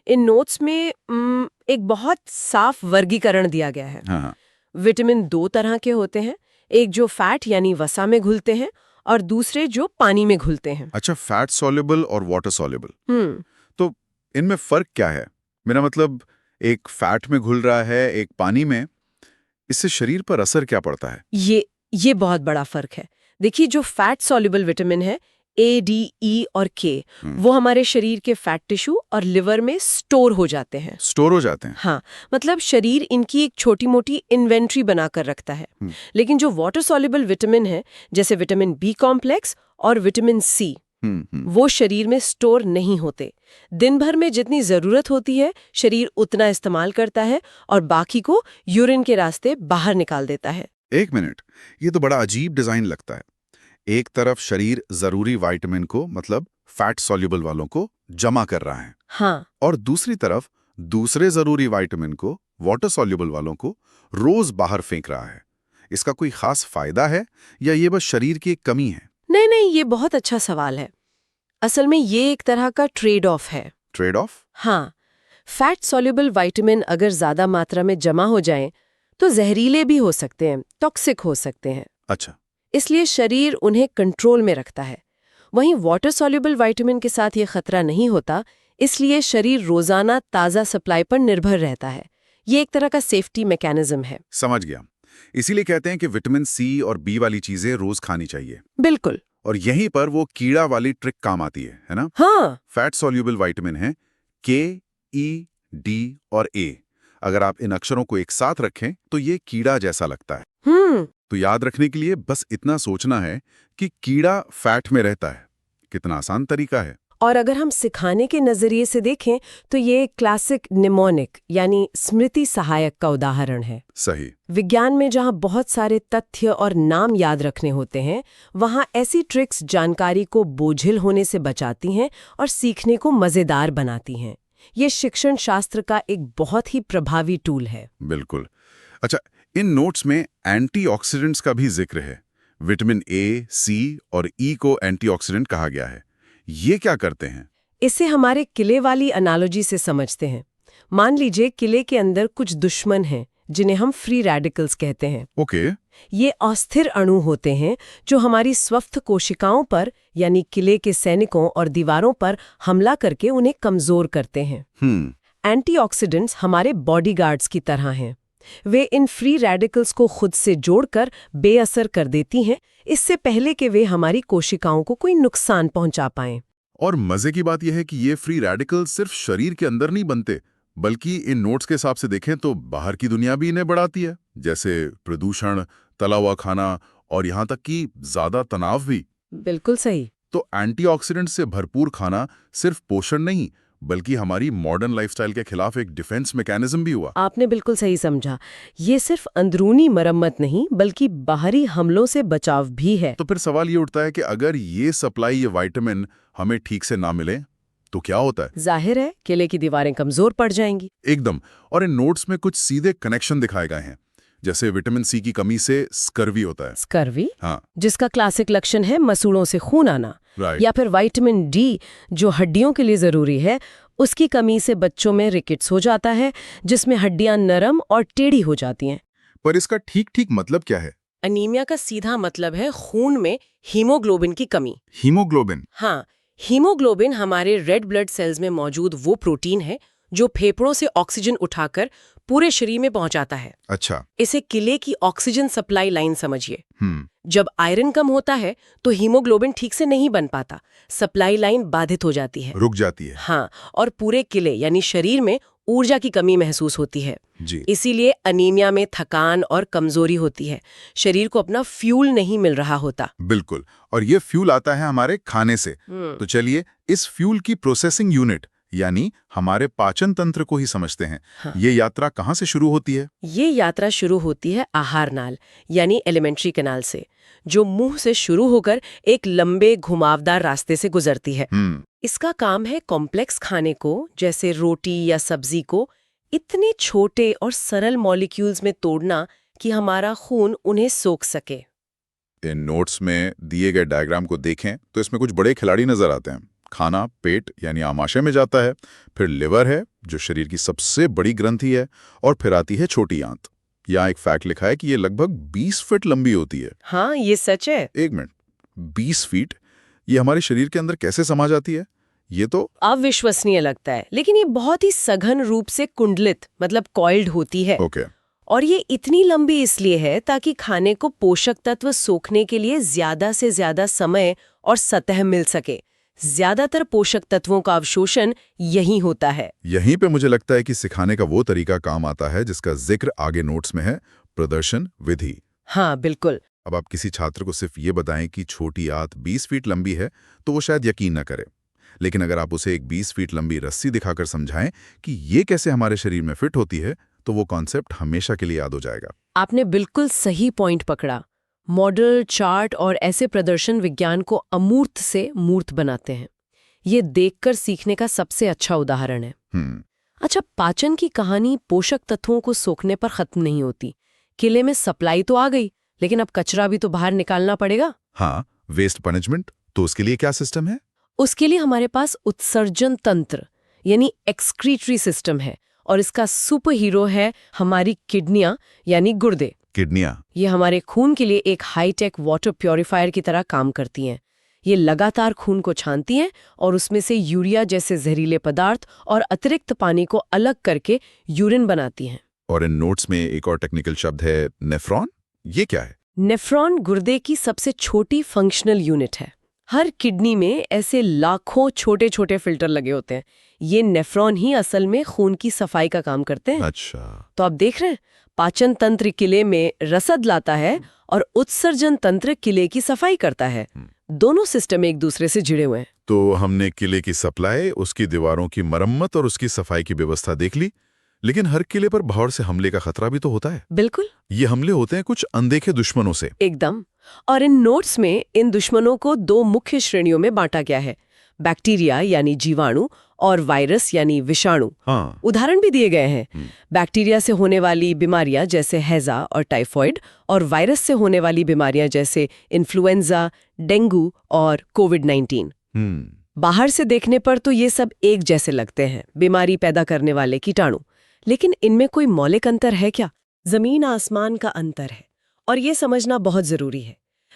इन notes में एक बहुत साफ वर्गीकरण दिया गया है। हाँ हाँ। विटामिन 2 तरह के होते हैं, एक जो फैट यानी वसा में घुलते हैं और दूसरे जो पानी में घुलते हैं। अच्छा, फैट सॉल्युबल और वाटर सॉल्युबल। हम्म तो इनमें फर्क क्या है? मेरा मतलब, एक फैट में घुल रहा है, एक पानी में, इससे शरीर पर असर क्या पड़ता है? ये बहुत बड़ा फर्क है। देखिए, जो फैट सॉल्युबल विटामिन है ए, डी, ई और के, वो हमारे शरीर के फैट टिश्यू और लिवर में स्टोर हो जाते हैं। स्टोर हो जाते हैं? हाँ, मतलब शरीर इनकी एक छोटी मोटी इन्वेंट्री बनाकर रखता है। लेकिन जो वाटर सॉल्युबल विटामिन है, जैसे विटामिन बी कॉम्प्लेक्स और विटामिन सी, वो शरीर में स्टोर नहीं होते। दिन भर में जितनी जरूरत होती है शरीर उतना इस्तेमाल करता है और बाकी को यूरिन के रास्ते बाहर निकाल देता है। एक मिनट, ये तो बड़ा अजीब डिजाइन लगता है। एक तरफ शरीर जरूरी विटामिन को, मतलब फैट सॉल्युबल वालों को, जमा कर रहा है, हाँ, और दूसरी तरफ दूसरे जरूरी विटामिन को, वाटर सॉल्युबल वालों को, रोज बाहर फेंक रहा है। इसका कोई खास फायदा है या ये बस शरीर की एक कमी है? नहीं नहीं, ये बहुत अच्छा सवाल है। असल में ये एक तरह का ट्रेड ऑफ है। Trade off? हाँ, फैट सॉल्युबल विटामिन अगर ज्यादा मात्रा में जमा हो जाएं, तो जहरीले भी हो सकते हैं, टॉक्सिक हो सकते हैं। अच्छा। इसलिए शरीर उन्हें कंट्रोल में रखता है। वहीं वाटर सॉल्युबल विटामिन के साथ ये खतरा नहीं होता, इसलिए शरीर रोजाना ताज़ा सप्लाई पर निर्भर रहता है। ये एक तरह का सेफ्टी मैकेनिज्म है। समझ गया। इसीलिए कहते हैं कि विटामिन सी और बी वाली चीजें रोज खानी चाहिए। बिल्कुल। और यहीं पर वो कीड़ा वाली ट्रिक काम आती है ना? हाँ, फैट सॉल्युबल विटामिन है के, ई, डी और ए। अगर आप इन अक्षरों को एक साथ रखें तो ये कीड़ा जैसा लगता है। तो याद रखने के लिए बस इतना सोचना है कि कीड़ा फैट में रहता है। कितना आसान तरीका है। और अगर हम सिखाने के नजरिए से देखें तो ये एक क्लासिक निमोनिक यानी स्मृति सहायक का उदाहरण है। सही। विज्ञान में जहाँ बहुत सारे तथ्य और नाम याद रखने होते हैं, वहाँ ऐसी ट्रिक्स जानकारी को बोझिल होने से बचाती हैं और सीखने को मजेदार बनाती हैं। ये शिक्षण शास्त्र का एक बहुत ही प्रभावी टूल है। बिल्कुल। अच्छा, इन नोट्स में एंटीऑक्सीडेंट्स का भी जिक्र है। विटामिन ए, सी और ई को एंटीऑक्सीडेंट कहा गया है। ये क्या करते हैं? इसे हमारे किले वाली एनालॉजी से समझते हैं। मान लीजिए किले के अंदर कुछ दुश्मन हैं जिन्हें हम फ्री रेडिकल्स कहते हैं। ओके। ये अस्थिर अणु होते हैं जो हमारी स्वस्थ कोशिकाओं पर, यानी किले के सैनिकों और दीवारों पर हमला करके उन्हें कमजोर करते हैं। एंटीऑक्सीडेंट्स हमारे बॉडीगार्ड्स की तरह हैं। वे इन फ्री रेडिकल्स को खुद से जोड़कर बेअसर कर देती हैं, इससे पहले कि वे हमारी कोशिकाओं को कोई नुकसान पहुंचा पाएं। और मजे की बात यह है कि ये फ्री रेडिकल सिर्फ शरीर के अंदर नहीं बनते, बल्कि इन नोट्स के हिसाब से देखें तो बाहर की दुनिया भी इन्हें बढ़ाती है, जैसे प्रदूषण, तला हुआ खाना और यहाँ तक कि ज्यादा तनाव भी। बिल्कुल सही। तो एंटीऑक्सीडेंट से भरपूर खाना सिर्फ पोषण नहीं, बल्कि हमारी मॉडर्न लाइफस्टाइल के खिलाफ एक डिफेंस मैकेनिज्म भी हुआ। आपने बिल्कुल सही समझा। ये सिर्फ अंदरूनी मरम्मत नहीं, बल्कि बाहरी हमलों से बचाव भी है। तो फिर सवाल ये उठता है कि अगर ये सप्लाई, ये विटामिन हमें ठीक से ना मिले तो क्या होता है? जाहिर है किले की दीवारें कमजोर पड़ जाएंगी। एकदम। और इन नोट्स में कुछ सीधे कनेक्शन दिखाए गए हैं, जैसे विटामिन सी की कमी से स्कर्वी होता है। स्कर्वी? हाँ, जिसका क्लासिक लक्षण है मसूड़ों से खून आना। राइट। या फिर विटामिन डी, जो हड्डियों के लिए जरूरी है, उसकी कमी से बच्चों में रिकेट्स हो जाता है, जिसमें हड्डियां नरम और टेढ़ी हो जाती हैं। पर इसका ठीक ठीक मतलब क्या है? अनीमिया का सीधा मतलब है खून में हीमोग्लोबिन की कमी। हीमोग्लोबिन? हाँ, हीमोग्लोबिन हमारे रेड ब्लड सेल्स में मौजूद वो प्रोटीन है जो फेफड़ों से ऑक्सीजन उठाकर पूरे शरीर में पहुंचाता है। अच्छा। इसे किले की ऑक्सीजन सप्लाई लाइन समझिए। जब आयरन कम होता है तो हीमोग्लोबिन ठीक से नहीं बन पाता, सप्लाई लाइन बाधित हो जाती है, रुक जाती है। हाँ, और पूरे किले यानी शरीर में ऊर्जा की कमी महसूस होती है जी। इसीलिए अनीमिया में थकान और कमजोरी होती है। शरीर को अपना फ्यूल नहीं मिल रहा होता। बिल्कुल। और ये फ्यूल आता है हमारे खाने से। तो चलिए इस फ्यूल की प्रोसेसिंग यूनिट यानी हमारे पाचन तंत्र को ही समझते हैं। हाँ। ये यात्रा कहाँ से शुरू होती है? ये यात्रा शुरू होती है आहार नाल यानी एलिमेंट्री कैनाल से, जो मुंह से शुरू होकर एक लंबे घुमावदार रास्ते से गुजरती है। इसका काम है कॉम्प्लेक्स खाने को, जैसे रोटी या सब्जी को, इतने छोटे और सरल मॉलिक्यूल्स में तोड़ना कि हमारा खून उन्हें सोख सके। इन नोट्स में दिए गए डायग्राम को देखें तो इसमें कुछ बड़े खिलाड़ी नजर आते हैं। खाना पेट यानी आमाशय में जाता है, फिर लिवर है जो शरीर की सबसे बड़ी ग्रंथि है, और फिर आती है छोटी आंत। यहाँ एक फैक्ट लिखा है कि ये लगभग 20 फीट लंबी होती है। हाँ, ये सच है। एक मिनट, 20 फीट? ये हमारे शरीर के अंदर कैसे समा जाती है? ये तो अविश्वसनीय लगता है, लेकिन ये बहुत ही सघन रूप से कुंडलित मतलब कॉइल्ड होती है। ओके। और ये इतनी लंबी इसलिए है ताकि खाने को पोषक तत्व सोखने के लिए ज्यादा से ज्यादा समय और सतह मिल सके। ज्यादातर पोषक तत्वों का अवशोषण यहीं होता है। यहीं पे मुझे लगता है कि सिखाने का वो तरीका काम आता है जिसका जिक्र आगे नोट्स में है, प्रदर्शन विधि। हाँ, बिल्कुल। अब आप किसी छात्र को सिर्फ ये बताएं कि छोटी आंत 20 फीट लंबी है तो वो शायद यकीन न करे, लेकिन अगर आप उसे एक 20 फीट लंबी रस्सी दिखाकर समझाएं कि ये कैसे हमारे शरीर में फिट होती है, तो वो कॉन्सेप्ट हमेशा के लिए याद हो जाएगा। आपने बिल्कुल सही पॉइंट पकड़ा। मॉडल, चार्ट और ऐसे प्रदर्शन विज्ञान को अमूर्त से मूर्त बनाते हैं। ये देखकर सीखने का सबसे अच्छा उदाहरण है। अच्छा, पाचन की कहानी पोषक तत्वों को सोखने पर खत्म नहीं होती। किले में सप्लाई तो आ गई, लेकिन अब कचरा भी तो बाहर निकालना पड़ेगा। हाँ, वेस्ट मैनेजमेंट। तो उसके लिए क्या सिस्टम है? उसके लिए हमारे पास उत्सर्जन तंत्र यानी एक्सक्रीटरी सिस्टम है, और इसका सुपर हीरो है हमारी किडनियां यानी गुर्दे। किडनियां? ये हमारे खून के लिए एक हाईटेक वाटर प्योरीफायर की तरह काम करती हैं। ये लगातार खून को छानती हैं और उसमें से यूरिया जैसे जहरीले पदार्थ और अतिरिक्त पानी को अलग करके यूरिन बनाती हैं। और इन नोट्स में एक और टेक्निकल शब्द है, नेफ्रॉन। ये क्या है? नेफ्रॉन गुर्दे की सबसे छोटी फंक्शनल यूनिट है। हर किडनी में ऐसे लाखों छोटे छोटे फिल्टर लगे होते हैं। ये नेफ्रॉन ही असल में खून की सफाई का काम करते हैं। अच्छा। तो आप देख रहे हैं, पाचन तंत्र किले में रसद लाता है और उत्सर्जन तंत्र किले की सफाई करता है। दोनों सिस्टम एक दूसरे से जुड़े हुए हैं। तो हमने किले की सप्लाई, उसकी दीवारों की मरम्मत और उसकी सफाई की व्यवस्था देख ली, लेकिन हर किले पर बाहर से हमले का खतरा भी तो होता है। बिल्कुल। ये हमले होते हैं कुछ अनदेखे दुश्मनों से। एकदम। और इन नोट्स में इन दुश्मनों को दो मुख्य श्रेणियों में बांटा गया है, बैक्टीरिया यानी जीवाणु और वायरस यानी विषाणु। हाँ। उदाहरण भी दिए गए हैं, बैक्टीरिया से होने वाली बीमारियां जैसे हैजा और टाइफॉइड, और वायरस से होने वाली बीमारियां जैसे इन्फ्लुएंजा, डेंगू और कोविड-19। बाहर से देखने पर तो ये सब एक जैसे लगते हैं, बीमारी पैदा करने वाले कीटाणु, लेकिन इनमें कोई मौलिक अंतर है क्या? जमीन आसमान का अंतर है, और ये समझना बहुत जरूरी है।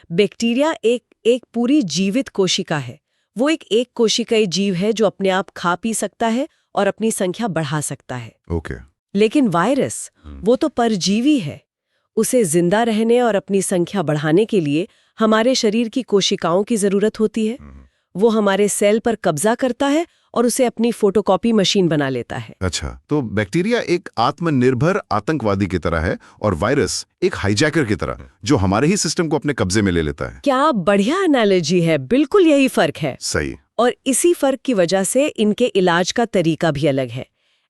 बैक्टीरिया एक पूरी जीवित कोशिका है। वो एक कोशिकाई जीव है जो अपने आप खा पी सकता है और अपनी संख्या बढ़ा सकता है। ओके। लेकिन वायरस, वो तो परजीवी है। उसे जिंदा रहने और अपनी संख्या बढ़ाने के लिए हमारे शरीर की कोशिकाओं की जरूरत होती है। वो हमारे सेल पर कब्जा करता है और उसे अपनी फोटोकॉपी मशीन बना लेता है। अच्छा, तो बैक्टीरिया एक आत्मनिर्भर आतंकवादी की तरह है और वायरस एक हाईजैकर की तरह जो हमारे ही सिस्टम को अपने कब्जे में ले लेता है। क्या बढ़िया एनालॉजी है, बिल्कुल यही फर्क है। सही। और इसी फर्क की वजह से इनके इलाज का तरीका भी अलग है।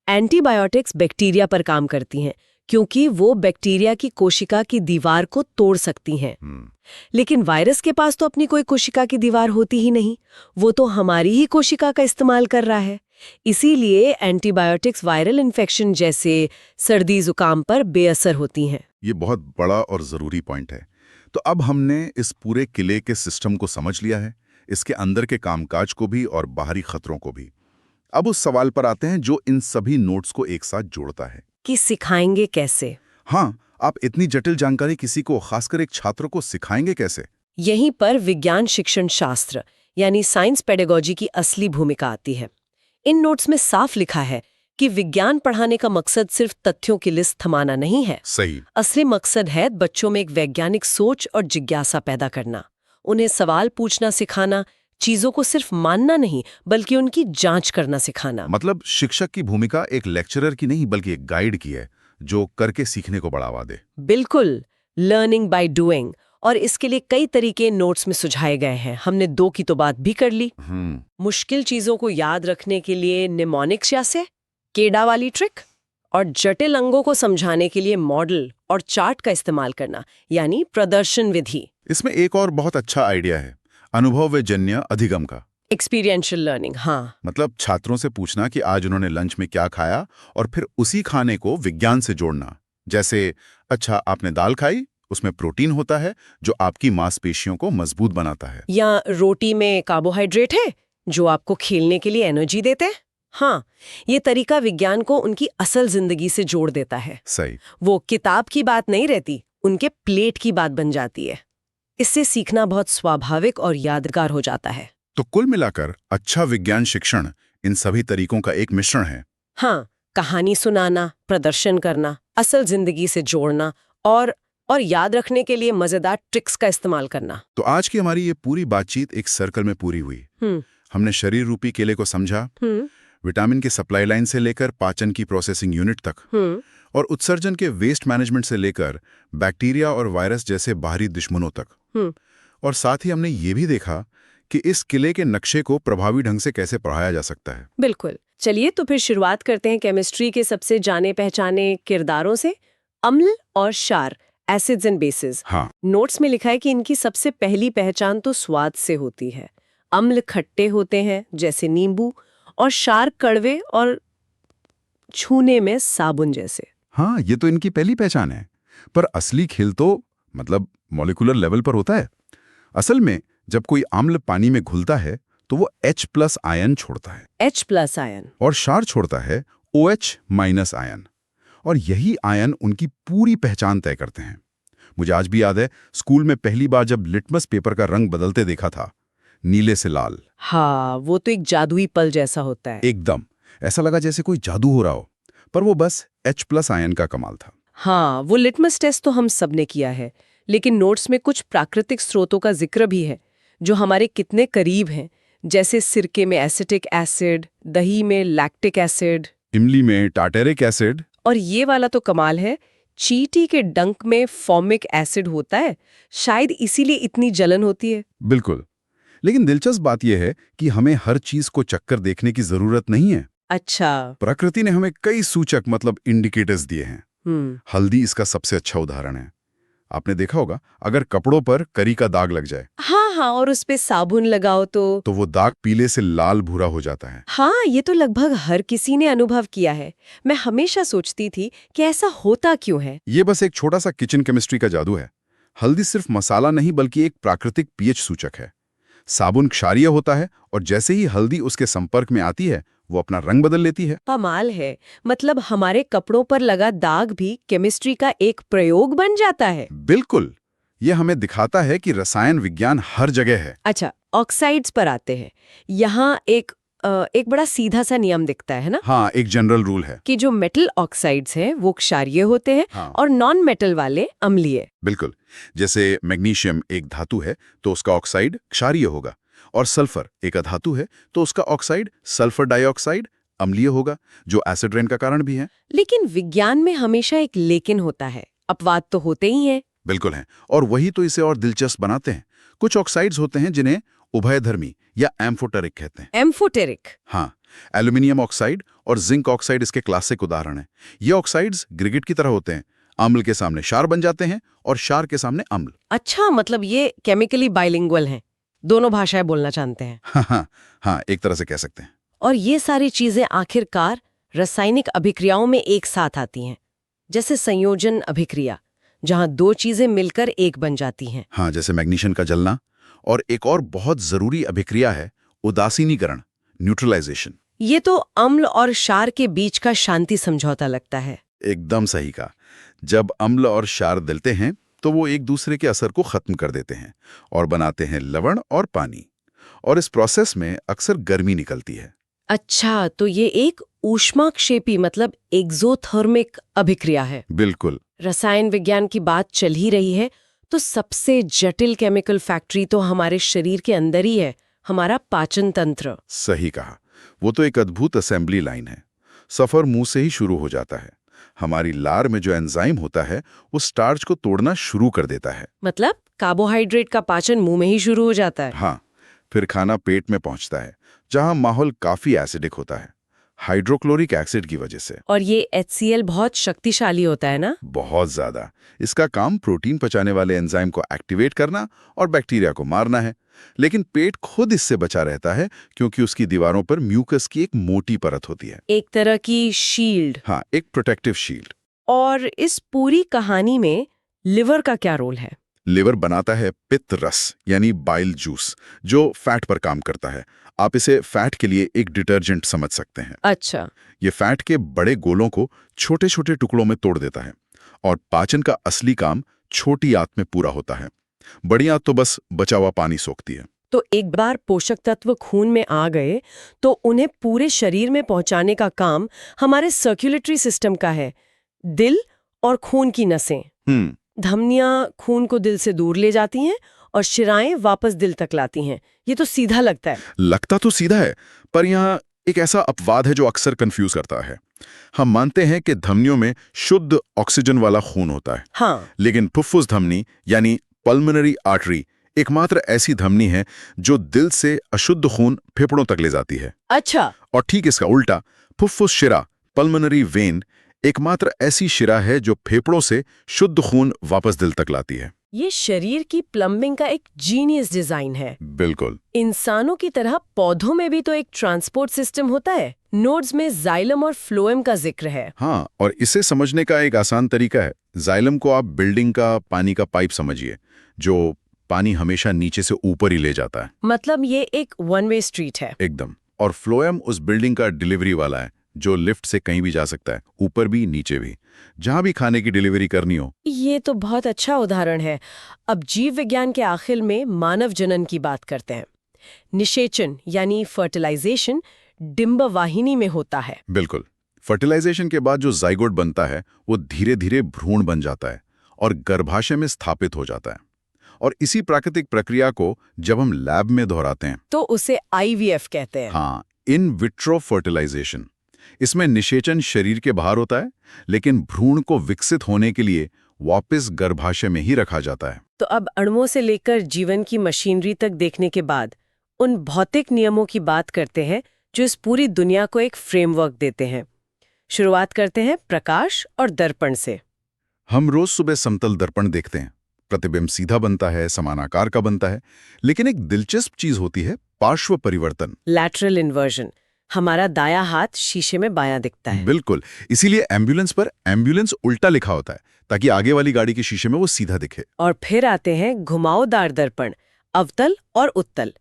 एंटीबायोटिक्स बैक्टीरिया पर काम करती हैं क्योंकि वो बैक्टीरिया की कोशिका की दीवार को तोड़ सकती हैं। लेकिन वायरस के पास तो अपनी कोई कोशिका की दीवार होती ही नहीं, वो तो हमारी ही कोशिका का इस्तेमाल कर रहा है। इसीलिए एंटीबायोटिक्स वायरल इन्फेक्शन जैसे सर्दी जुकाम पर बेअसर होती हैं। ये बहुत बड़ा और जरूरी पॉइंट है। तो अब हमने इस पूरे किले के सिस्टम को समझ लिया है, इसके अंदर के कामकाज को भी और बाहरी खतरों को भी। अब उस सवाल पर आते हैं जो इन सभी नोट्स को एक साथ जोड़ता है कि सिखाएंगे कैसे। हाँ, आप इतनी जटिल जानकारी किसी को, खासकर एक छात्र को, सिखाएंगे कैसे? यहीं पर विज्ञान शिक्षण शास्त्र यानी साइंस पेडागोजी की असली भूमिका आती है। इन नोट्स में साफ लिखा है कि विज्ञान पढ़ाने का मकसद सिर्फ तथ्यों की लिस्ट थमाना नहीं है। सही। असली मकसद है बच्चों में एक वैज्ञानिक सोच और जिज्ञासा पैदा करना, उन्हें सवाल पूछना सिखाना, चीजों को सिर्फ मानना नहीं बल्कि उनकी जांच करना सिखाना। मतलब शिक्षक की भूमिका एक लेक्चरर की नहीं बल्कि एक गाइड की है जो करके सीखने को बढ़ावा दे। बिल्कुल, लर्निंग बाय डूइंग। और इसके लिए कई तरीके नोट्स में सुझाए गए हैं। हमने 2 की तो बात भी कर ली। मुश्किल चीजों को याद रखने के लिए निमोनिक्स जैसे केडा वाली ट्रिक, और जटिल अंगों को समझाने के लिए मॉडल और चार्ट का इस्तेमाल करना यानी प्रदर्शन विधि। इसमें एक और बहुत अच्छा आइडिया है, अनुभवजन्य अधिगम का, एक्सपीरियंशियल लर्निंग। हाँ, मतलब छात्रों से पूछना कि आज उन्होंने लंच में क्या खाया और फिर उसी खाने को विज्ञान से जोड़ना। जैसे, अच्छा आपने दाल खाई, उसमें प्रोटीन होता है जो आपकी मांसपेशियों को मजबूत बनाता है। या रोटी में कार्बोहाइड्रेट है जो आपको खेलने के लिए एनर्जी देते हैं। हाँ, ये तरीका विज्ञान को उनकी असल जिंदगी से जोड़ देता है। सही। वो किताब की बात नहीं रहती, उनके प्लेट की बात बन जाती है। इससे सीखना बहुत स्वाभाविक और यादगार हो जाता है। तो कुल मिलाकर अच्छा विज्ञान शिक्षण इन सभी तरीकों का एक मिश्रण है। हाँ, कहानी सुनाना, प्रदर्शन करना, असल जिंदगी से जोड़ना और याद रखने के लिए मजेदार ट्रिक्स का इस्तेमाल करना। तो आज की हमारी ये पूरी बातचीत एक सर्कल में पूरी हुई। हमने शरीर रूपी केले को समझा, विटामिन की सप्लाई लाइन से लेकर पाचन की प्रोसेसिंग यूनिट तक, और उत्सर्जन के वेस्ट मैनेजमेंट से लेकर बैक्टीरिया और वायरस जैसे बाहरी दुश्मनों तक। और साथ ही हमने ये भी देखा कि इस किले के नक्शे को प्रभावी ढंग से कैसे पढ़ाया जा सकता है। बिल्कुल। चलिए तो फिर शुरुआत करते हैं केमिस्ट्री के सबसे जाने पहचाने किरदारों से, अम्ल और क्षार, एसिड्स एंड बेसिस। हाँ। नोट्स में लिखा है कि इनकी सबसे पहली पहचान तो स्वाद से होती है। अम्ल खट्टे होते हैं जैसे नींबू, और क्षार कड़वे और छूने में साबुन जैसे। हाँ, ये तो इनकी पहली पहचान है, पर असली खेल तो मतलब मॉलिक्यूलर लेवल पर होता है। असल में जब कोई अम्ल पानी में घुलता है तो वो H+ आयन छोड़ता है, H+ आयन, और क्षार छोड़ता है OH- आयन, और यही आयन उनकी पूरी पहचान तय करते हैं। मुझे आज भी याद है, स्कूल में पहली बार जब लिटमस पेपर का रंग बदलते देखा था, नीले से लाल। हाँ, वो तो एक जादुई पल जैसा होता है। एकदम ऐसा लगा जैसे कोई जादू हो रहा हो, पर वो बस H+ आयन का कमाल था। हाँ, वो लिटमस टेस्ट तो हम सब ने किया है, लेकिन नोट्स में कुछ प्राकृतिक स्रोतों का जिक्र भी है जो हमारे कितने करीब हैं, जैसे सिरके में एसिटिक एसिड, दही में लैक्टिक एसिड, इमली में टार्टेरिक एसिड, और ये वाला तो कमाल है, चींटी के डंक में फॉर्मिक एसिड होता है। शायद इसीलिए इतनी जलन होती है। बिल्कुल। लेकिन दिलचस्प बात यह है कि हमें हर चीज को चक्कर देखने की जरूरत नहीं है। अच्छा। प्रकृति ने हमें कई सूचक मतलब इंडिकेटर्स दिए हैं। हल्दी इसका सबसे अच्छा उदाहरण है। आपने देखा होगा, अगर कपड़ों पर करी का दाग लग जाए, हाँ, और उस पे साबुन लगाओ तो वो दाग पीले से लाल भूरा हो जाता है। हाँ, ये तो लगभग हर किसी ने अनुभव किया है। मैं हमेशा सोचती थी कि ऐसा होता क्यों है। ये बस एक छोटा सा किचन केमिस्ट्री का जादू है। हल्दी सिर्फ मसाला नहीं बल्कि एक प्राकृतिक पीएच सूचक है। साबुन क्षारीय होता है, और जैसे ही हल्दी उसके संपर्क में आती है वो अपना रंग बदल लेती है। कमाल है, मतलब हमारे कपड़ों पर लगा दाग भी केमिस्ट्री का एक प्रयोग बन जाता है। बिल्कुल, ये हमें दिखाता है कि रसायन विज्ञान हर जगह है। अच्छा, ऑक्साइड्स पर आते हैं। यहाँ एक बड़ा सीधा सा नियम दिखता है ना। हाँ, एक जनरल रूल है कि जो मेटल ऑक्साइड्स हैं वो क्षारीय होते हैं। हाँ। और नॉन मेटल वाले अम्लीय। बिल्कुल, जैसे मैग्नीशियम एक धातु है तो उसका ऑक्साइड क्षारीय होगा, और सल्फर एक अधातु है तो उसका ऑक्साइड सल्फर डाइऑक्साइड अम्लीय होगा, जो एसिड रेन का कारण भी है। लेकिन विज्ञान में हमेशा एक लेकिन होता है, अपवाद तो होते ही हैं। बिल्कुल हैं, और वही तो इसे और दिलचस्प बनाते हैं। कुछ ऑक्साइड्स होते हैं जिन्हें उभयधर्मी या एम्फोटेरिक कहते हैं। एम्फोटेरिक? हाँ, एल्यूमिनियम ऑक्साइड और जिंक ऑक्साइड इसके क्लासिक उदाहरण हैं। ये ऑक्साइड्स गिरगिट की तरह होते हैं, अम्ल के सामने क्षार बन जाते हैं और क्षार के सामने अम्ल। अच्छा, मतलब ये केमिकली बाइलिंगुअल हैं, दोनों भाषाएं बोलना जानते हैं। हाँ, एक तरह से कह सकते हैं। और ये सारी चीजें आखिरकार रासायनिक अभिक्रियाओं में एक साथ आती हैं, जैसे संयोजन अभिक्रिया, जहां दो चीजें मिलकर एक बन जाती हैं। हाँ, जैसे मैग्नीशियम का जलना, और एक और बहुत जरूरी अभिक्रिया है उदासीनीकरण, न्यूट्रलाइजेशन। ये तो अम्ल और क्षार के बीच का शांति समझौता लगता है। एकदम सही कहा। जब अम्ल और क्षार मिलते हैं तो वो एक दूसरे के असर को खत्म कर देते हैं और बनाते हैं लवण और पानी, और इस प्रोसेस में अक्सर गर्मी निकलती है। अच्छा, तो ये एक ऊष्माक्षेपी मतलब एक्सोथर्मिक अभिक्रिया है। बिल्कुल। रसायन विज्ञान की बात चल ही रही है तो सबसे जटिल केमिकल फैक्ट्री तो हमारे शरीर के अंदर ही है, हमारा पाचन तंत्र। सही कहा, वो तो एक अद्भुत असेंबली लाइन है। सफर मुंह से ही शुरू हो जाता है। हमारी लार में जो एंजाइम होता है वो स्टार्च को तोड़ना शुरू कर देता है। मतलब कार्बोहाइड्रेट का पाचन मुंह में ही शुरू हो जाता है। हाँ, फिर खाना पेट में पहुंचता है, जहां माहौल काफी एसिडिक होता है, हाइड्रोक्लोरिक एसिड की वजह से। और ये HCl बहुत शक्तिशाली होता है ना? बहुत ज्यादा। इसका काम प्रोटीन पचाने वाले एंजाइम को एक्टिवेट करना और बैक्टीरिया को मारना है। लेकिन पेट खुद इससे बचा रहता है क्योंकि उसकी दीवारों पर म्यूकस की एक मोटी परत होती है, एक तरह की शील्ड। हाँ, एक प्रोटेक्टिव शील्ड। और इस पूरी कहानी में लिवर का क्या रोल है? लिवर बनाता है पित्त रस यानी बाइल जूस, जो फैट पर काम करता है। आप इसे फैट के लिए एक डिटर्जेंट समझ सकते हैं। अच्छा। ये फैट के बड़े गोलों को छोटे छोटे टुकड़ों में तोड़ देता है और पाचन का असली काम छोटी आंत में पूरा होता है। बड़ी आंत तो बस बचा हुआ पानी सोखती है। तो एक बार पोषक तत्व खून में आ गए तो उन्हें पूरे शरीर में पहुंचाने का काम हमारे सर्कुलेटरी सिस्टम का है, दिल और खून की नसें। धमनियां खून को दिल से दूर ले जाती हैं और शिराएं वापस दिल तक लाती हैं। ये तो सीधा लगता है। लगता तो सीधा है, पर यहाँ एक ऐसा अपवाद है जो अक्सर कंफ्यूज करता है। हम मानते हैं कि धमनियों में शुद्ध ऑक्सीजन वाला खून होता है। हाँ। लेकिन फुफ्फुस धमनी यानी पल्मोनरी आर्टरी एकमात्र ऐसी धमनी है जो दिल से अशुद्ध खून फेफड़ों तक ले जाती है। अच्छा। और ठीक इसका उल्टा, फुफ्फुस शिरा पल्मोनरी वेन एकमात्र ऐसी शिरा है जो फेफड़ों से शुद्ध खून वापस दिल तक लाती है। ये शरीर की प्लम्बिंग का एक जीनियस डिजाइन है। बिल्कुल। इंसानों की तरह पौधों में भी तो एक ट्रांसपोर्ट सिस्टम होता है। नोड्स में जाइलम और फ्लोएम का जिक्र है। हाँ, और इसे समझने का एक आसान तरीका है। जाइलम को आप बिल्डिंग का पानी का पाइप समझिए, जो पानी हमेशा नीचे से ऊपर ही ले जाता है। मतलब ये एक वन वे स्ट्रीट है। एकदम। और फ्लोएम उस बिल्डिंग का डिलीवरी वाला है, जो लिफ्ट से कहीं भी जा सकता है, ऊपर भी नीचे भी, जहां भी खाने की डिलीवरी करनी हो। ये तो बहुत अच्छा उदाहरण है। अब जीव विज्ञान के आखिर में मानव जनन की बात करते हैं। निषेचन यानी फर्टिलाइजेशन डिंब वाहिनी में होता है। बिल्कुल। फर्टिलाइजेशन के बाद जो जाइगोट बनता है वो धीरे धीरे भ्रूण बन जाता है और गर्भाशय में स्थापित हो जाता है। और इसी प्राकृतिक प्रक्रिया को जब हम लैब में दोहराते हैं तो उसे IVF कहते हैं। हाँ, इन विट्रो फर्टिलाइजेशन। इसमें निषेचन शरीर के बाहर होता है, लेकिन भ्रूण को विकसित होने के लिए वापस गर्भाशय में ही रखा जाता है। तो अब अणुओं से लेकर जीवन की मशीनरी तक देखने के बाद उन भौतिक नियमों की बात करते हैं जो इस पूरी दुनिया को एक फ्रेमवर्क देते हैं। शुरुआत करते हैं प्रकाश और दर्पण से। हम रोज सुबह समतल दर्पण देखते हैं, प्रतिबिंब सीधा बनता है, समान आकार का बनता है, लेकिन एक दिलचस्प चीज होती है पार्श्व परिवर्तन, लैटरल इन्वर्जन। हमारा दायां हाथ शीशे में बायां दिखता है। बिल्कुल। इसीलिए एम्बुलेंस पर एम्बुलेंस उल्टा लिखा होता है, ताकि आगे वाली गाड़ी के शीशे में वो सीधा दिखे। और फिर आते हैं घुमावदार दर्पण, अवतल और उत्तल।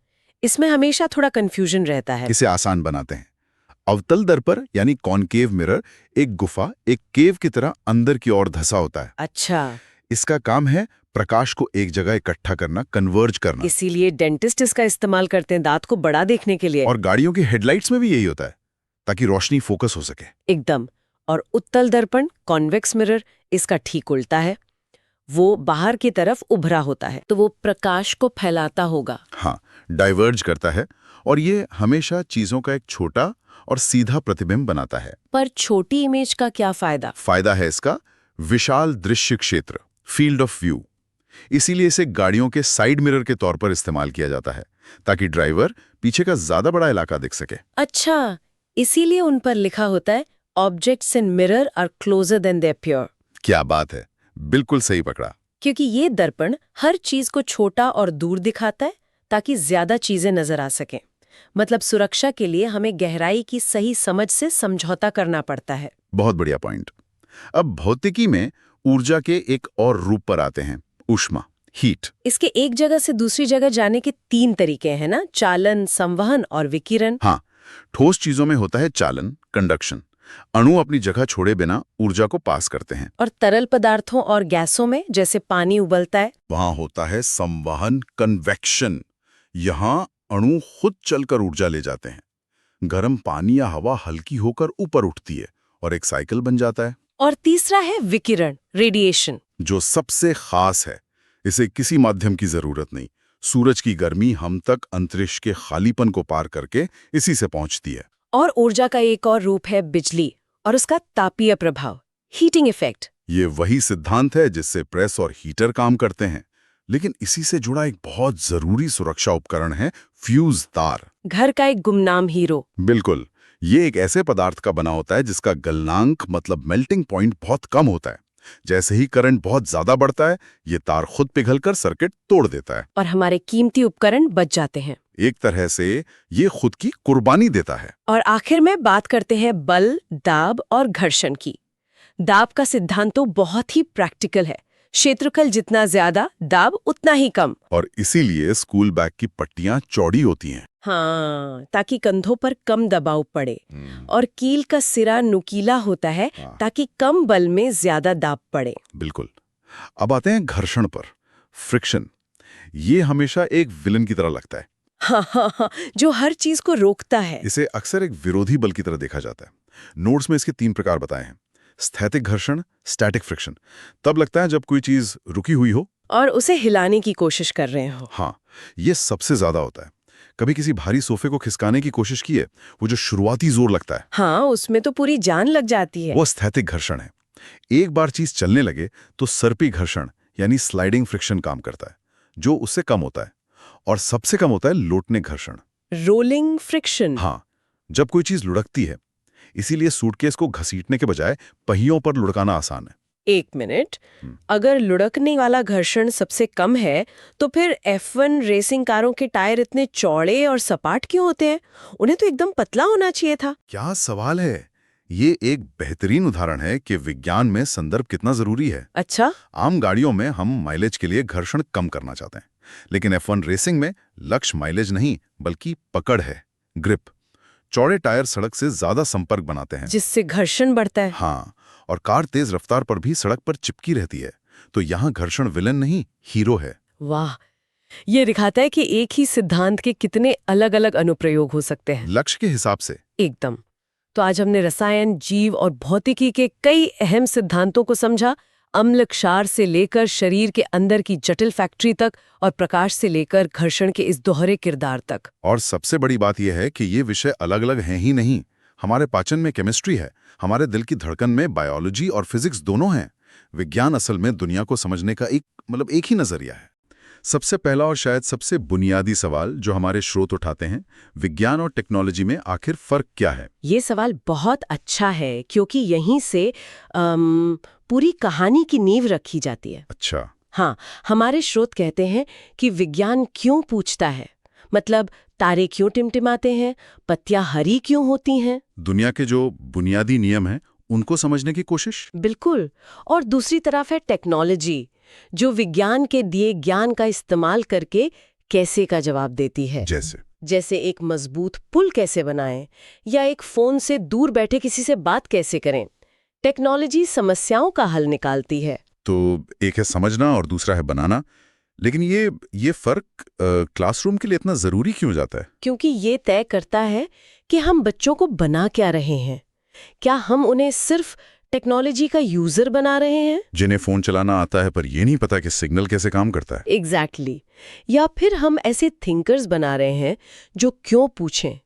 इसमें हमेशा थोड़ा कंफ्यूजन रहता है। इसे आसान बनाते हैं। अवतल दर्पण यानी कॉनकेव मिरर एक गुफा, एक केव की तरह अंदर की ओर धंसा होता है। अच्छा। इसका काम है प्रकाश को एक जगह इकट्ठा करना, कन्वर्ज करना। इसीलिए डेंटिस्ट इसका इस्तेमाल करते हैं दांत को बड़ा देखने के लिए। और गाड़ियों की हेडलाइट्स में भी यही होता है, ताकि रोशनी फोकस हो सके। एकदम। और उत्तल दर्पण कॉन्वेक्स मिरर इसका ठीक उल्टा है। वो बाहर की तरफ उभरा होता है, तो वो प्रकाश को फैलाता होगा। हाँ, डाइवर्ज करता है, और ये हमेशा चीजों का एक छोटा और सीधा प्रतिबिंब बनाता है। पर छोटी इमेज का क्या फायदा? फायदा है इसका विशाल दृश्य क्षेत्र, फील्ड ऑफ व्यू। इसीलिए इसे गाड़ियों के साइड मिरर के तौर पर इस्तेमाल किया जाता है, ताकि ड्राइवर पीछे का ज्यादा बड़ा इलाका देख सके। अच्छा, इसीलिए उन पर लिखा होता है objects in mirror are closer than they appear. क्या बात है, बिल्कुल सही पकड़ा। क्योंकि ये दर्पण हर चीज को छोटा और दूर दिखाता है, ताकि ज्यादा चीजें नजर आ सकें। मतलब सुरक्षा के लिए हमें गहराई की सही समझ से समझौता करना पड़ता है। बहुत बढ़िया पॉइंट। अब भौतिकी में ऊर्जा के एक और रूप पर आते हैं, ऊष्मा, हीट। इसके एक जगह से दूसरी जगह जाने के 3 तरीके हैं ना, चालन, संवहन और विकिरण। हाँ, ठोस चीजों में होता है चालन, कंडक्शन। अणु अपनी जगह छोड़े बिना ऊर्जा को पास करते हैं। और तरल पदार्थों और गैसों में, जैसे पानी उबलता है, वहां होता है संवहन, कन्वेक्शन। यहां अणु खुद चलकर ऊर्जा ले जाते हैं। गर्म पानी या हवा हल्की होकर ऊपर उठती है और एक साइकिल बन जाता है। और तीसरा है विकिरण, रेडिएशन, जो सबसे खास है। इसे किसी माध्यम की जरूरत नहीं। सूरज की गर्मी हम तक अंतरिक्ष के खालीपन को पार करके इसी से पहुंचती है। और ऊर्जा का एक और रूप है बिजली और उसका तापीय प्रभाव, हीटिंग इफेक्ट। ये वही सिद्धांत है जिससे प्रेस और हीटर काम करते हैं। लेकिन इसी से जुड़ा एक बहुत जरूरी सुरक्षा उपकरण है फ्यूज तार। घर का एक गुमनाम हीरो। बिल्कुल। ये एक ऐसे पदार्थ का बना होता है जिसका गलनांक मतलब मेल्टिंग पॉइंट बहुत कम होता है। जैसे ही करंट बहुत ज्यादा बढ़ता है, ये तार खुद पिघलकर सर्किट तोड़ देता है और हमारे कीमती उपकरण बच जाते हैं। एक तरह से ये खुद की कुर्बानी देता है। और आखिर में बात करते हैं बल, दाब और घर्षण की। दाब का सिद्धांत तो बहुत ही प्रैक्टिकल है। क्षेत्रफल जितना ज्यादा, दाब उतना ही कम। और इसीलिए स्कूल बैग की पट्टियां चौड़ी होती हैं। हाँ, ताकि कंधों पर कम दबाव पड़े। और कील का सिरा नुकीला होता है ताकि कम बल में ज्यादा दाब पड़े। बिल्कुल। अब आते हैं घर्षण पर, फ्रिक्शन। ये हमेशा एक विलन की तरह लगता है। हाँ, जो हर चीज को रोकता है। इसे अक्सर एक विरोधी बल की तरह देखा जाता है। नोट्स में इसके 3 प्रकार बताए हैं। स्थैतिक घर्षण, स्टैटिक फ्रिक्शन, तब लगता है जब कोई चीज रुकी हुई हो और उसे हिलाने की कोशिश कर रहे हो। हाँ, ये सबसे ज्यादा होता है। कभी किसी भारी सोफे को खिसकाने की कोशिश की है, वो जो शुरुआती जोर लगता है, हाँ, उसमें तो पूरी जान लग जाती है। वो स्थैतिक घर्षण है। एक बार चीज चलने लगे तो सर्पी घर्षण यानी स्लाइडिंग फ्रिक्शन काम करता है, जो उससे कम होता है। और सबसे कम होता है लोटने घर्षण, रोलिंग फ्रिक्शन। हाँ, जब कोई चीज लुढ़कती है। इसीलिए सूटकेस को घसीटने के बजाय पहियों पर लुढ़काना आसान है। 1 मिनट, अगर लुढ़कने वाला घर्षण सबसे कम है तो फिर F1 रेसिंग कारों के टायर इतने चौड़े और सपाट क्यों होते हैं? उन्हें तो एकदम पतला होना चाहिए था। क्या सवाल है! ये एक बेहतरीन उदाहरण है कि विज्ञान में संदर्भ कितना जरूरी है। अच्छा, आम गाड़ियों में हम माइलेज के लिए घर्षण कम करना चाहते हैं, लेकिन F1 रेसिंग में लक्ष्य माइलेज नहीं बल्कि पकड़ है, ग्रिप। चौड़े टायर सड़क से ज्यादा संपर्क बनाते हैं, जिससे घर्षण बढ़ता है। हाँ, और कार तेज रफ्तार पर भी सड़क पर चिपकी रहती है। तो यहाँ घर्षण विलन नहीं, हीरो है। वाह, ये दिखाता है कि एक ही सिद्धांत के कितने अलग-अलग अनुप्रयोग हो सकते हैं लक्ष्य के हिसाब से। एकदम। तो आज हमने रसायन, जीव और भौतिकी के कई अहम सिद्धांतों को समझा। अम्ल क्षार से लेकर शरीर के अंदर की जटिल फैक्ट्री तक, और प्रकाश से लेकर घर्षण के इस दोहरे किरदार तक। और सबसे बड़ी बात यह है कि ये विषय अलग अलग हैं ही नहीं। हमारे पाचन में केमिस्ट्री है, हमारे दिल की धड़कन में बायोलॉजी और फिजिक्स दोनों हैं। विज्ञान असल में दुनिया को समझने का एक ही नजरिया है। सबसे पहला और शायद सबसे बुनियादी सवाल जो हमारे श्रोत उठाते हैं, विज्ञान और टेक्नोलॉजी में आखिर फर्क क्या है? ये सवाल बहुत अच्छा है, क्योंकि यहीं से पूरी कहानी की नींव रखी जाती है। अच्छा। हाँ, हमारे श्रोत कहते हैं कि विज्ञान क्यों पूछता है, मतलब तारे क्यों टिमटिमाते हैं, पत्तियां हरी क्यों होती हैं। दुनिया के जो बुनियादी नियम हैं उनको समझने की कोशिश। बिल्कुल। और दूसरी तरफ है टेक्नोलॉजी, जो विज्ञान के दिए ज्ञान का इस्तेमाल करके कैसे का जवाब देती है। जैसे एक मजबूत पुल कैसे बनाएं, या एक फोन से दूर बैठे किसी से बात कैसे करें। टेक्नोलॉजी समस्याओं का हल निकालती है। तो एक है समझना और दूसरा है बनाना। लेकिन ये फर्क क्लासरूम के लिए इतना जरूरी क्यों जाता है? क्योंकि ये तय करता है कि हम बच्चों को बना क्या रहे हैं। क्या हम उन्हें सिर्फ टेक्नोलॉजी का यूजर बना रहे हैं, जिन्हें फोन चलाना आता है पर ये नहीं पता कि सिग्नल कैसे काम करता है? एग्जैक्टली। या फिर हम ऐसे थिंकर्स बना रहे हैं जो क्यों पूछें।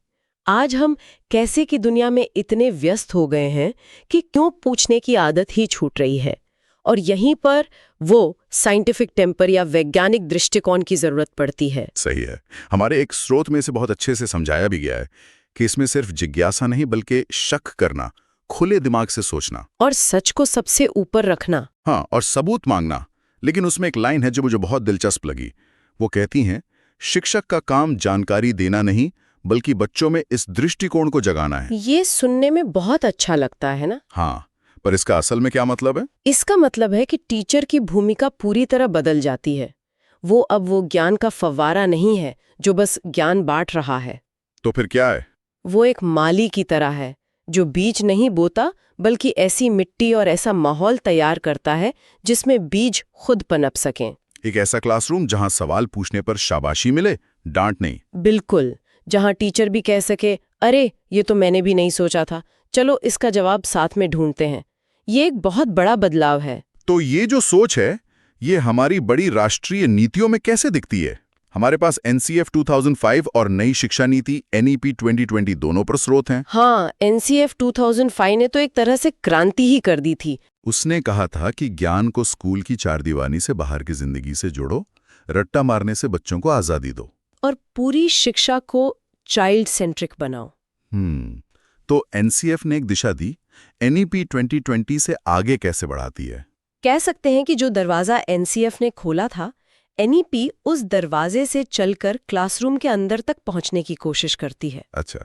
आज हम कैसे की दुनिया में इतने व्यस्त हो गए हैं कि क्यों पूछने की आदत ही छूट रही है। और यहीं पर वो साइंटिफिक टेम्पर या वैज्ञानिक दृष्टिकोण की जरूरत पड़ती है। सही है। हमारे एक स्रोत में इसे बहुत अच्छे से समझाया भी गया है कि इसमें सिर्फ जिज्ञासा नहीं बल्कि शक करना, खुले दिमाग से सोचना और सच को सबसे ऊपर रखना। हाँ, और सबूत मांगना। लेकिन उसमें एक लाइन है जो मुझे बहुत दिलचस्प लगी। वो कहती हैं, शिक्षक का काम जानकारी देना नहीं बल्कि बच्चों में इस दृष्टिकोण को जगाना है। ये सुनने में बहुत अच्छा लगता है ना? हाँ, पर इसका असल में क्या मतलब है? इसका मतलब है कि टीचर की भूमिका पूरी तरह बदल जाती है। वो अब वो ज्ञान का फव्वारा नहीं है जो बस ज्ञान बांट रहा है। तो फिर क्या है? वो एक माली की तरह है जो बीज नहीं बोता बल्कि ऐसी मिट्टी और ऐसा माहौल तैयार करता है जिसमें बीज खुद पनप सकें। एक ऐसा क्लासरूम जहां सवाल पूछने पर शाबाशी मिले, डांट नहीं। बिल्कुल, जहां टीचर भी कह सके, अरे ये तो मैंने भी नहीं सोचा था, चलो इसका जवाब साथ में ढूंढते हैं। ये एक बहुत बड़ा बदलाव है। तो ये जो सोच है, ये हमारी बड़ी राष्ट्रीय नीतियों में कैसे दिखती है? हमारे पास NCF 2005 और नई शिक्षा नीति NEP 2020 दोनों पर स्रोत हैं। हाँ, NCF 2005 ने तो एक तरह से क्रांति ही कर दी थी। उसने कहा था कि ज्ञान को स्कूल की चारदीवारी से बाहर की जिंदगी से जोड़ो, रट्टा मारने से बच्चों को आजादी दो और पूरी शिक्षा को चाइल्ड सेंट्रिक बनाओ। तो NCF ने एक दिशा दी, NEP 2020 से आगे कैसे बढ़ाती है? कह सकते हैं कि जो दरवाजा NCF ने खोला था, NEP उस दरवाजे से चलकर क्लासरूम के अंदर तक पहुंचने की कोशिश करती है। अच्छा।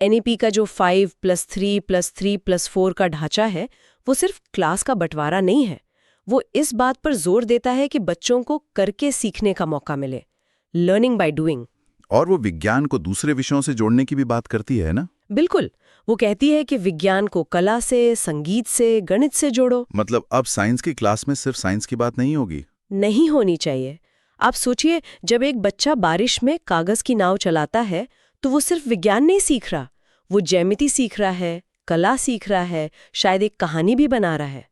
NEP का जो 5+3+3+4 का ढांचा है, वो सिर्फ क्लास का बंटवारा नहीं है, वो इस बात पर जोर देता है कि बच्चों को करके सीखने का मौका मिले, लर्निंग बाय डूइंग। और वो विज्ञान को दूसरे विषयों से जोड़ने की भी बात करती है ना? बिल्कुल। वो कहती है कि विज्ञान को कला से, संगीत से, गणित से जोड़ो। मतलब अब साइंस की क्लास में सिर्फ साइंस की बात नहीं होगी? नहीं होनी चाहिए। आप सोचिए, जब एक बच्चा बारिश में कागज की नाव चलाता है तो वो सिर्फ विज्ञान नहीं सीख रहा, वो ज्यामिति सीख रहा है, कला सीख रहा है, शायद एक कहानी भी बना रहा है।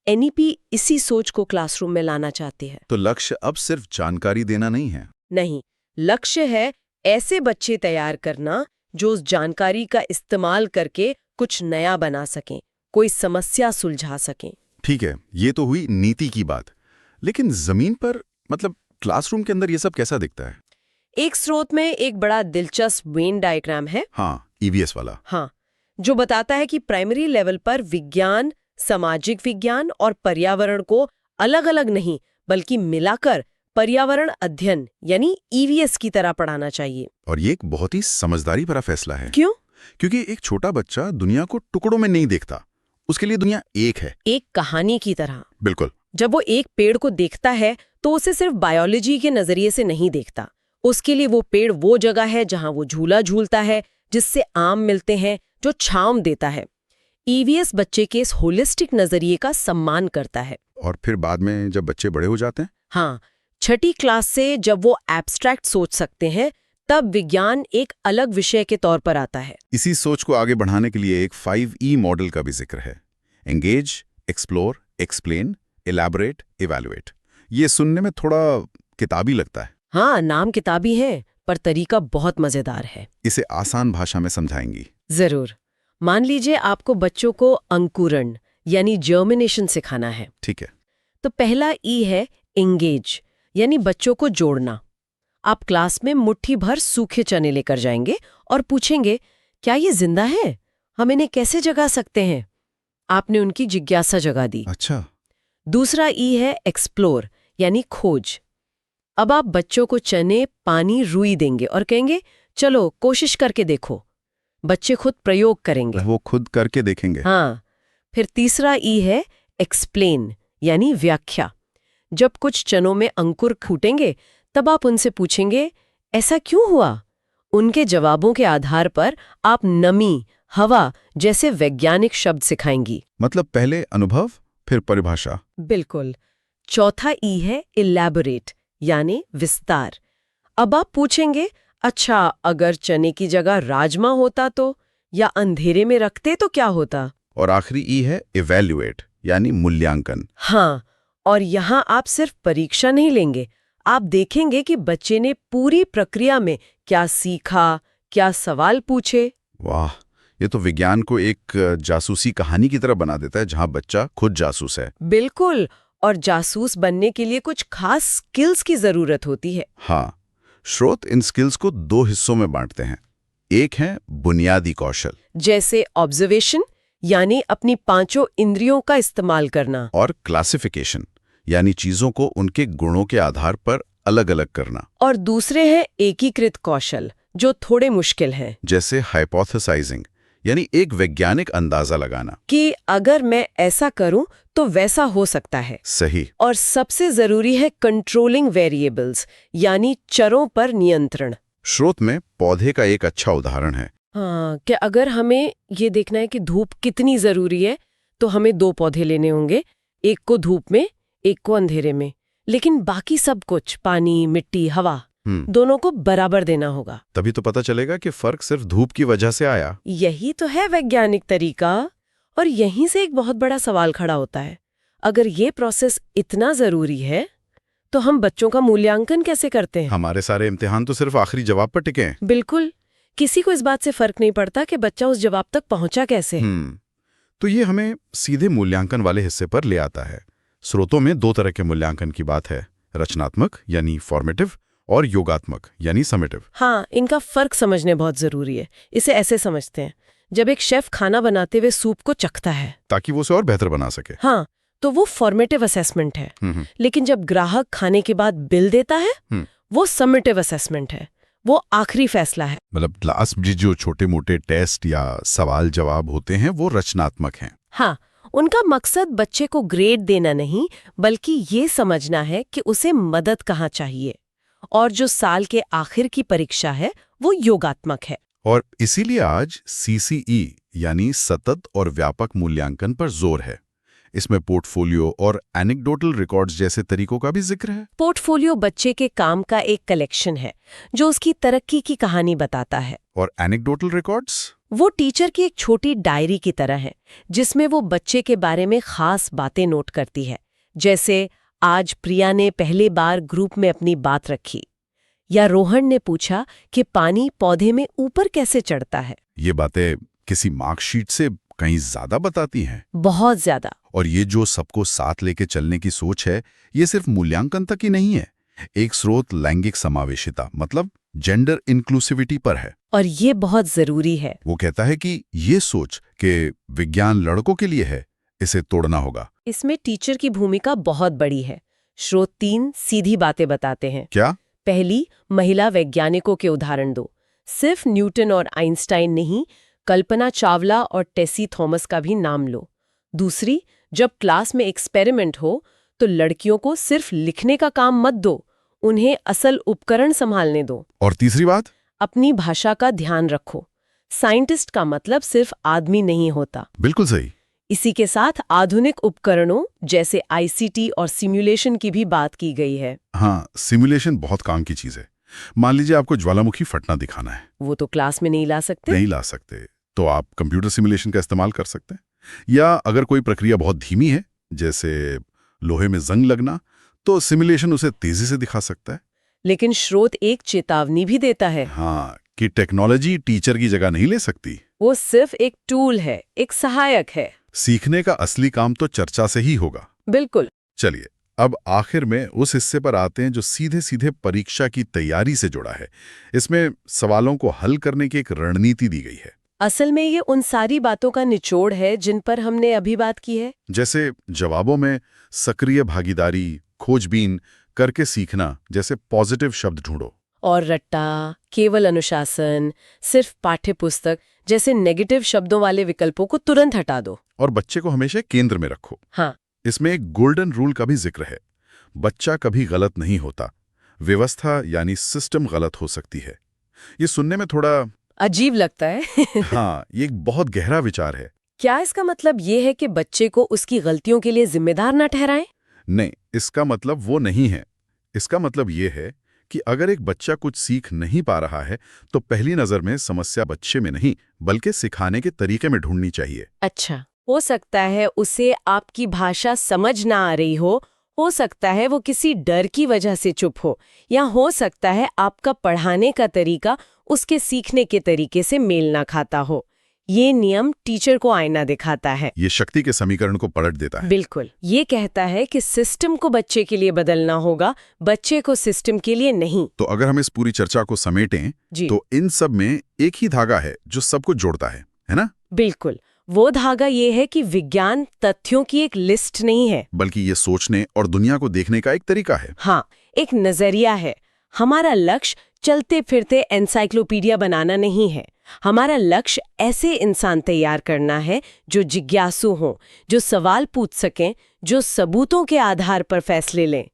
एनईपी इसी सोच को क्लासरूम में लाना चाहती है। तो लक्ष्य अब सिर्फ जानकारी देना नहीं है? नहीं, लक्ष्य है ऐसे बच्चे तैयार करना जो उस जानकारी का इस्तेमाल करके कुछ नया बना सकें, कोई समस्या सुलझा सकें। ठीक है, ये तो हुई नीति की बात। लेकिन जमीन पर, मतलब क्लासरूम के अंदर ये सब कैसा दिखता है? एक स्रोत में एक बड़ा दिलचस्प वेन डायग्राम है। हाँ, ईवीएस वाला। हाँ, जो बताता है कि प्राइमरी लेवल पर विज्ञान, सामाजिक विज्ञान और पर्यावरण को अलग अलग नहीं बल्कि मिलाकर पर्यावरण अध्ययन यानी ईवीएस की तरह पढ़ाना चाहिए। और ये एक बहुत ही समझदारी भरा फैसला है। क्यों? क्योंकि एक छोटा बच्चा दुनिया को टुकड़ों में नहीं देखता, उसके लिए दुनिया एक है, एक कहानी की तरह। बिल्कुल। जब वो एक पेड़ को देखता है तो उसे सिर्फ बायोलॉजी के नजरिए से नहीं देखता। उसके लिए वो पेड़ वो जगह है जहां वो झूला झूलता है, जिससे आम मिलते हैं, जो छांव देता है। ईवीएस बच्चे के इस होलिस्टिक नजरिए का सम्मान करता है। और फिर बाद में जब बच्चे बड़े हो जाते हैं? हाँ, छठी क्लास से जब वो एब्स्ट्रैक्ट सोच सकते हैं, तब विज्ञान एक अलग विषय के तौर पर आता है। इसी सोच को आगे बढ़ाने के लिए एक 5E मॉडल का भी जिक्र है। Engage, explore, explain, elaborate, evaluate. ये सुनने में थोड़ा किताबी लगता है। हाँ, नाम किताबी है, पर तरीका बहुत मजेदार है। इसे आसान भाषा में समझाएंगी? जरूर। मान लीजिए आपको बच्चों को अंकुरण यानी जर्मिनेशन सिखाना है। ठीक है। तो पहला ई है एंगेज यानी बच्चों को जोड़ना। आप क्लास में मुट्ठी भर सूखे चने लेकर जाएंगे और पूछेंगे, क्या ये जिंदा है? हम इन्हें कैसे जगा सकते हैं? आपने उनकी जिज्ञासा जगा दी। अच्छा। दूसरा ई है एक्सप्लोर यानी खोज। अब आप बच्चों को चने, पानी, रुई देंगे और कहेंगे, चलो कोशिश करके देखो। बच्चे खुद प्रयोग करेंगे, वो खुद करके देखेंगे। हाँ। फिर तीसरा ई है एक्सप्लेन यानी व्याख्या। जब कुछ चनों में अंकुर फूटेंगे तब आप उनसे पूछेंगे, ऐसा क्यों हुआ? उनके जवाबों के आधार पर आप नमी, हवा जैसे वैज्ञानिक शब्द सिखाएंगी। मतलब पहले अनुभव, फिर परिभाषा। बिल्कुल। चौथा ई है इलैबोरेट यानी विस्तार। अब आप पूछेंगे, अच्छा अगर चने की जगह राजमा होता तो, या अंधेरे में रखते तो क्या होता? और आखिरी ई है इवैल्यूएट यानी मूल्यांकन। हाँ, और यहाँ आप सिर्फ परीक्षा नहीं लेंगे, आप देखेंगे कि बच्चे ने पूरी प्रक्रिया में क्या सीखा, क्या सवाल पूछे। वाह, ये तो विज्ञान को एक जासूसी कहानी की तरह बना देता है, जहां बच्चा खुद जासूस है। बिल्कुल। और जासूस बनने के लिए कुछ खास स्किल्स की जरूरत होती है। हाँ, स्रोत इन स्किल्स को 2 हिस्सों में बांटते हैं। एक है बुनियादी कौशल, जैसे ऑब्जर्वेशन यानी अपनी 5 इंद्रियों का इस्तेमाल करना, और क्लासिफिकेशन यानी चीजों को उनके गुणों के आधार पर अलग अलग करना। और दूसरे हैं एकीकृत कौशल, जो थोड़े मुश्किल हैं, जैसे हाइपोथेसाइजिंग यानी एक वैज्ञानिक अंदाजा लगाना कि अगर मैं ऐसा करूं तो वैसा हो सकता है। सही। और सबसे जरूरी है कंट्रोलिंग वेरिएबल्स यानी चरों पर नियंत्रण। स्रोत में पौधे का एक अच्छा उदाहरण है। हाँ, कि अगर हमें ये देखना है कि धूप कितनी जरूरी है तो हमें 2 पौधे लेने होंगे, एक को धूप में, एक को अंधेरे में। लेकिन बाकी सब कुछ, पानी, मिट्टी, हवा, दोनों को बराबर देना होगा। तभी तो पता चलेगा कि फर्क सिर्फ धूप की वजह से आया। यही तो है वैज्ञानिक तरीका। और यहीं से एक बहुत बड़ा सवाल खड़ा होता है, अगर ये प्रोसेस इतना जरूरी है तो हम बच्चों का मूल्यांकन कैसे करते हैं? हमारे सारे इम्तिहान तो सिर्फ आखिरी जवाब पर टिके हैं। बिल्कुल। किसी को इस बात से फर्क नहीं पड़ता कि बच्चा उस जवाब तक पहुंचा कैसे। तो ये हमें सीधे मूल्यांकन वाले हिस्से पर ले आता है। स्रोतों में 2 तरह के मूल्यांकन की बात है, रचनात्मक यानी फॉर्मेटिव और योगात्मक यानी समेटिव। हाँ, इनका फर्क समझने बहुत जरूरी है। इसे ऐसे समझते हैं, जब एक शेफ खाना बनाते हुए सूप को चखता है ताकि वो उसे और बेहतर बना सके, हाँ, तो वो फॉर्मेटिव असेसमेंट है। लेकिन जब ग्राहक खाने के बाद बिल देता है, वो समेटिव असेसमेंट है, वो आखिरी फैसला है। मतलब लास्ट जो छोटे मोटे टेस्ट या सवाल जवाब होते हैं वो रचनात्मक हैं। हाँ, उनका मकसद बच्चे को ग्रेड देना नहीं, बल्कि ये समझना है कि उसे मदद कहाँ चाहिए। और जो साल के आखिर की परीक्षा है वो योगात्मक है। और इसीलिए आज CCE यानी सतत और व्यापक मूल्यांकन पर जोर है। इसमें पोर्टफोलियो और एनेक्डोटल रिकॉर्ड्स जैसे तरीकों का भी जिक्र है। पोर्टफोलियो बच्चे के काम का एक कलेक्शन है जो उसकी तरक्की की कहानी बताता है। और एनेक्डोटल रिकॉर्ड्स वो टीचर की एक छोटी डायरी की तरह है जिसमें वो बच्चे के बारे में खास बातें नोट करती है। जैसे आज प्रिया ने पहली बार ग्रुप में अपनी बात रखी, या रोहन ने पूछा कि पानी पौधे में ऊपर कैसे चढ़ता है। ये बातें किसी मार्कशीट से कहीं ज्यादा बताती हैं। बहुत ज्यादा। और ये जो सबको साथ लेके चलने की सोच है, ये सिर्फ मूल्यांकन तक ही नहीं है। एक स्रोत लैंगिक समावेशिता मतलब जेंडर इंक्लूसिविटी पर है। और ये बहुत जरूरी है। वो कहता है कि ये सोच कि विज्ञान लड़कों के लिए है, इसे तोड़ना होगा। इसमें टीचर की भूमिका बहुत बड़ी है। स्रोत 3 सीधी बातें बताते हैं। क्या? पहली, महिला वैज्ञानिकों के उदाहरण दो। सिर्फ न्यूटन और आइंस्टाइन नहीं, कल्पना चावला और टेसी थॉमस का भी नाम लो। दूसरी, जब क्लास में एक्सपेरिमेंट हो तो लड़कियों को सिर्फ लिखने का काम मत दो, उन्हें असल उपकरण संभालने दो। और तीसरी बात, अपनी भाषा का ध्यान रखो। साइंटिस्ट का मतलब सिर्फ आदमी नहीं होता। बिल्कुल सही। इसी के साथ आधुनिक उपकरणों जैसे ICT और सिमुलेशन की भी बात की गई है। हाँ, सिमुलेशन बहुत काम की चीज है। मान लीजिए आपको ज्वालामुखी फटना दिखाना है। वो तो क्लास में नहीं ला सकते। तो आप कंप्यूटर सिमुलेशन का इस्तेमाल कर सकते हैं। या अगर कोई प्रक्रिया बहुत धीमी है, जैसे लोहे में जंग लगना, तो सिमुलेशन उसे तेजी से दिखा सकता है। लेकिन स्रोत एक चेतावनी भी देता है। हाँ, कि टेक्नोलॉजी टीचर की जगह नहीं ले सकती। वो सिर्फ एक टूल है, एक सहायक है। सीखने का असली काम तो चर्चा से ही होगा। बिल्कुल। चलिए, अब आखिर में उस हिस्से पर आते हैं जो सीधे सीधे परीक्षा की तैयारी से जुड़ा है। इसमें सवालों को हल करने की एक रणनीति दी गई है। असल में ये उन सारी बातों का निचोड़ है जिन पर हमने अभी बात की है। जैसे जवाबों में सक्रिय भागीदारी, खोजबीन करके सीखना जैसे पॉजिटिव शब्द ढूंढो। और रट्टा, केवल अनुशासन, सिर्फ पाठ्यपुस्तक जैसे नेगेटिव शब्दों वाले विकल्पों को तुरंत हटा दो। और बच्चे को हमेशा केंद्र में रखो। हाँ। इसमें एक गोल्डन रूल का भी जिक्र है। बच्चा कभी गलत नहीं होता, व्यवस्था यानी सिस्टम गलत हो सकती है। ये सुनने में थोड़ा अजीब लगता है। हाँ, ये एक बहुत गहरा विचार है। क्या इसका मतलब ये है कि बच्चे को उसकी गलतियों के लिए जिम्मेदार न ठहराएं? नहीं, इसका मतलब वो नहीं है। इसका मतलब ये है कि अगर एक बच्चा कुछ सीख नहीं पा रहा है तो पहली नजर में समस्या बच्चे में नहीं बल्कि सिखाने के तरीके में ढूंढनी चाहिए। अच्छा, हो सकता है उसे आपकी भाषा समझ ना आ रही हो सकता है वो किसी डर की वजह से चुप हो, या हो सकता है आपका पढ़ाने का तरीका उसके सीखने के तरीके से मेल ना खाता हो। ये नियम टीचर को आईना दिखाता है। ये शक्ति के समीकरण को पलट देता है। बिल्कुल। ये कहता है कि सिस्टम को बच्चे के लिए बदलना होगा, बच्चे को सिस्टम के लिए नहीं। तो अगर हम इस पूरी चर्चा को समेटें तो इन सब में एक ही धागा है जो सबको जोड़ता है ना? बिल्कुल। वो धागा ये है कि विज्ञान तथ्यों की एक लिस्ट नहीं है, बल्कि ये सोचने और दुनिया को देखने का एक तरीका है। हाँ, एक नजरिया है। हमारा लक्ष्य चलते फिरते एनसाइक्लोपीडिया बनाना नहीं है। हमारा लक्ष्य ऐसे इंसान तैयार करना है जो जिज्ञासु हों, जो सवाल पूछ सकें, जो सबूतों के आधार पर फैसले लें।